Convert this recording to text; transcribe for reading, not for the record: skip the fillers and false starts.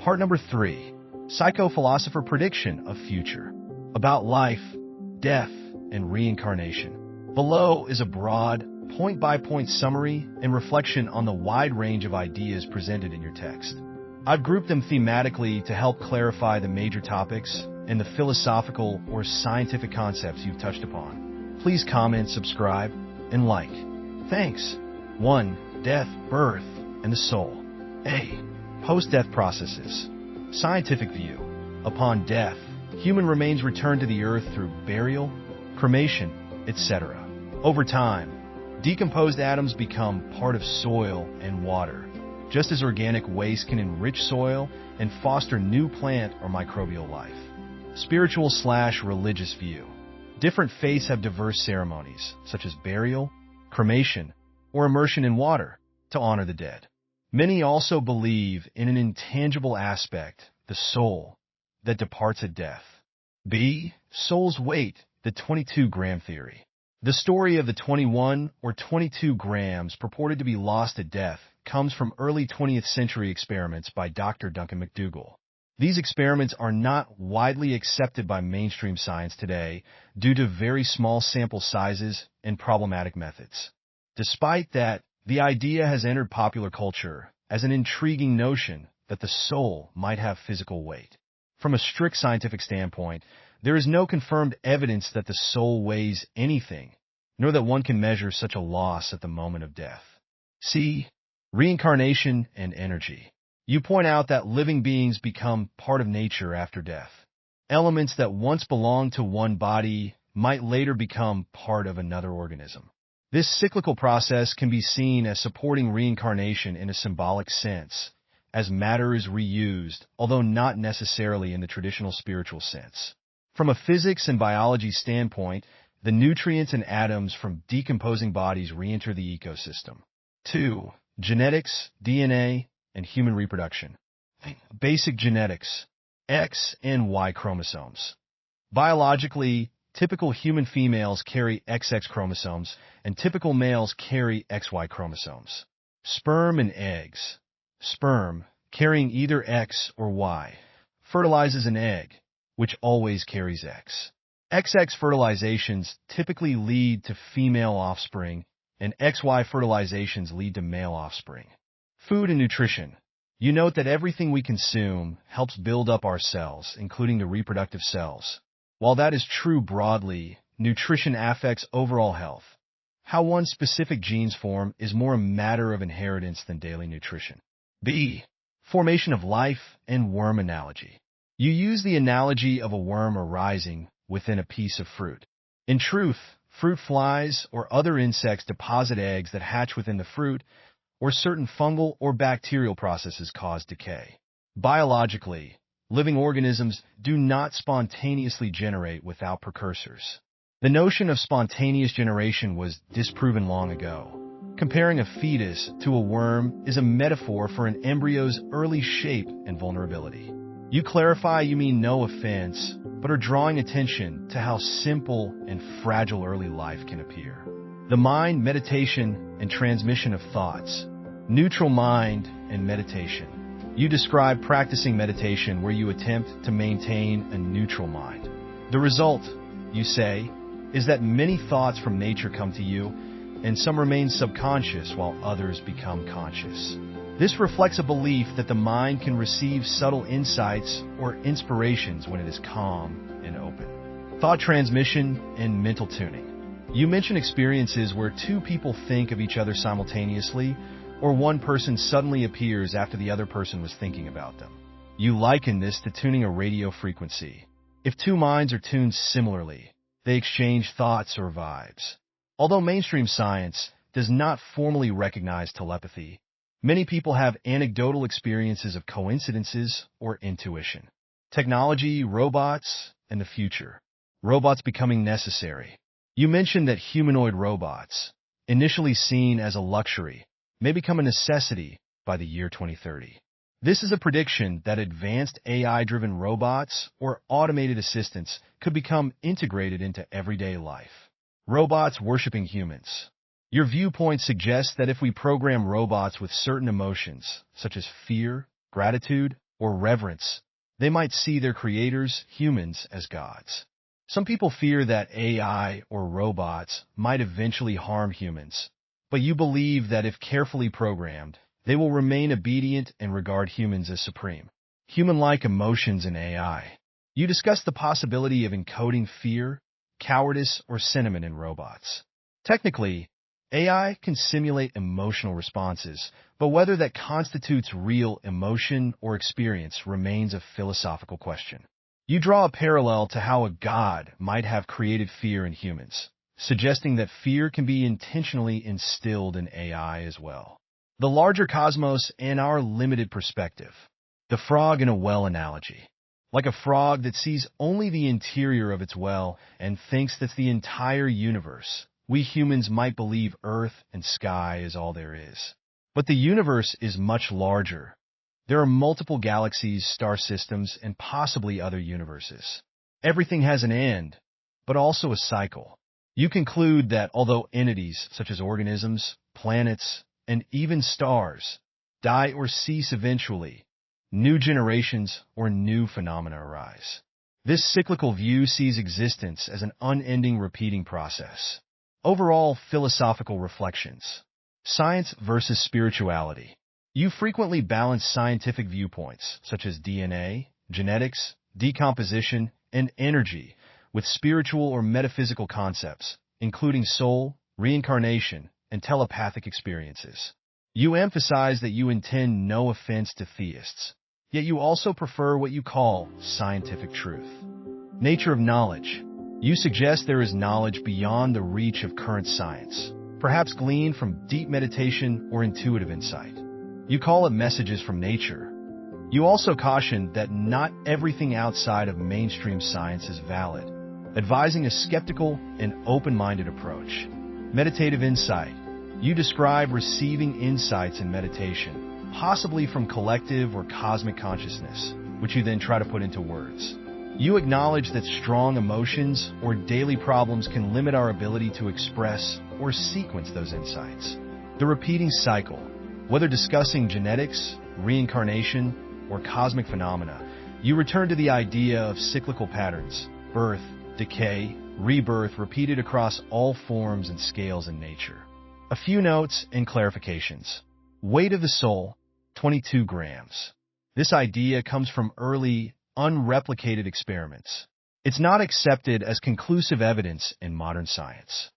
Part number 3. Psycho-Philosopher Prediction of Future. About life, death, and reincarnation. Below is a broad, point-by-point summary and reflection on the wide range of ideas presented in your text. I've grouped them thematically to help clarify the major topics and the philosophical or scientific concepts you've touched upon. Please comment, subscribe, and like. Thanks. 1. Death, birth, and the soul. A. Post-death processes. Scientific view. Upon death, human remains return to the earth through burial, cremation, etc. Over time, decomposed atoms become part of soil and water, just as organic waste can enrich soil and foster new plant or microbial life. Spiritual/religious view. Different faiths have diverse ceremonies, such as burial, cremation, or immersion in water, to honor the dead. Many also believe in an intangible aspect, the soul, that departs at death. B. Soul's weight, the 22-gram theory. The story of the 21 or 22 grams purported to be lost at death comes from early 20th century experiments by Dr. Duncan McDougall. These experiments are not widely accepted by mainstream science today due to very small sample sizes and problematic methods. Despite that, the idea has entered popular culture as an intriguing notion that the soul might have physical weight. From a strict scientific standpoint, there is no confirmed evidence that the soul weighs anything, nor that one can measure such a loss at the moment of death. C. Reincarnation and energy. You point out that living beings become part of nature after death. Elements that once belonged to one body might later become part of another organism. This cyclical process can be seen as supporting reincarnation in a symbolic sense, as matter is reused, although not necessarily in the traditional spiritual sense. From a physics and biology standpoint, the nutrients and atoms from decomposing bodies re-enter the ecosystem. 2. Genetics, DNA, and human reproduction. Basic genetics. X and Y chromosomes. Biologically, typical human females carry XX chromosomes, and typical males carry XY chromosomes. Sperm and eggs. Sperm, carrying either X or Y, fertilizes an egg, which always carries X. XX fertilizations typically lead to female offspring, and XY fertilizations lead to male offspring. Food and nutrition. You note that everything we consume helps build up our cells, including the reproductive cells. While that is true broadly, nutrition affects overall health. How one specific genes form is more a matter of inheritance than daily nutrition. B. Formation of life and worm analogy. You use the analogy of a worm arising within a piece of fruit. In truth, fruit flies or other insects deposit eggs that hatch within the fruit, or certain fungal or bacterial processes cause decay. Biologically, living organisms do not spontaneously generate without precursors. The notion of spontaneous generation was disproven long ago. Comparing a fetus to a worm is a metaphor for an embryo's early shape and vulnerability. You clarify you mean no offense, but are drawing attention to how simple and fragile early life can appear. The mind, meditation, and transmission of thoughts. Neutral mind and meditation. You describe practicing meditation where you attempt to maintain a neutral mind. The result, you say, is that many thoughts from nature come to you, and some remain subconscious while others become conscious. This reflects a belief that the mind can receive subtle insights or inspirations when it is calm and open. Thought transmission and mental tuning. You mention experiences where two people think of each other simultaneously, or one person suddenly appears after the other person was thinking about them. You liken this to tuning a radio frequency. If two minds are tuned similarly, they exchange thoughts or vibes. Although mainstream science does not formally recognize telepathy, many people have anecdotal experiences of coincidences or intuition. Technology, robots, and the future. Robots becoming necessary. You mentioned that humanoid robots, initially seen as a luxury, may become a necessity by the year 2030. This is a prediction that advanced AI-driven robots or automated assistants could become integrated into everyday life. Robots worshiping humans. Your viewpoint suggests that if we program robots with certain emotions, such as fear, gratitude, or reverence, they might see their creators, humans, as gods. Some people fear that AI or robots might eventually harm humans, but you believe that if carefully programmed, they will remain obedient and regard humans as supreme. Human-like emotions in AI. You discuss the possibility of encoding fear, cowardice, or sentiment in robots. Technically, AI can simulate emotional responses, but whether that constitutes real emotion or experience remains a philosophical question. You draw a parallel to how a god might have created fear in humans, suggesting that fear can be intentionally instilled in AI as well. The larger cosmos and our limited perspective. The frog in a well analogy. Like a frog that sees only the interior of its well and thinks that's the entire universe, we humans might believe Earth and sky is all there is. But the universe is much larger. There are multiple galaxies, star systems, and possibly other universes. Everything has an end, but also a cycle. You conclude that although entities such as organisms, planets, and even stars die or cease eventually, new generations or new phenomena arise. This cyclical view sees existence as an unending repeating process. Overall philosophical reflections. Science versus spirituality. You frequently balance scientific viewpoints, such as DNA, genetics, decomposition, and energy, with spiritual or metaphysical concepts, including soul, reincarnation, and telepathic experiences. You emphasize that you intend no offense to theists, yet you also prefer what you call scientific truth. Nature of knowledge. You suggest there is knowledge beyond the reach of current science, perhaps gleaned from deep meditation or intuitive insight. You call it messages from nature. You also caution that not everything outside of mainstream science is valid, advising a skeptical and open-minded approach. Meditative insight. You describe receiving insights in meditation, possibly from collective or cosmic consciousness, which you then try to put into words. You acknowledge that strong emotions or daily problems can limit our ability to express or sequence those insights. The repeating cycle. Whether discussing genetics, reincarnation, or cosmic phenomena, you return to the idea of cyclical patterns, birth, decay, rebirth repeated across all forms and scales in nature. A few notes and clarifications. Weight of the soul, 22 grams. This idea comes from early, unreplicated experiments. It's not accepted as conclusive evidence in modern science.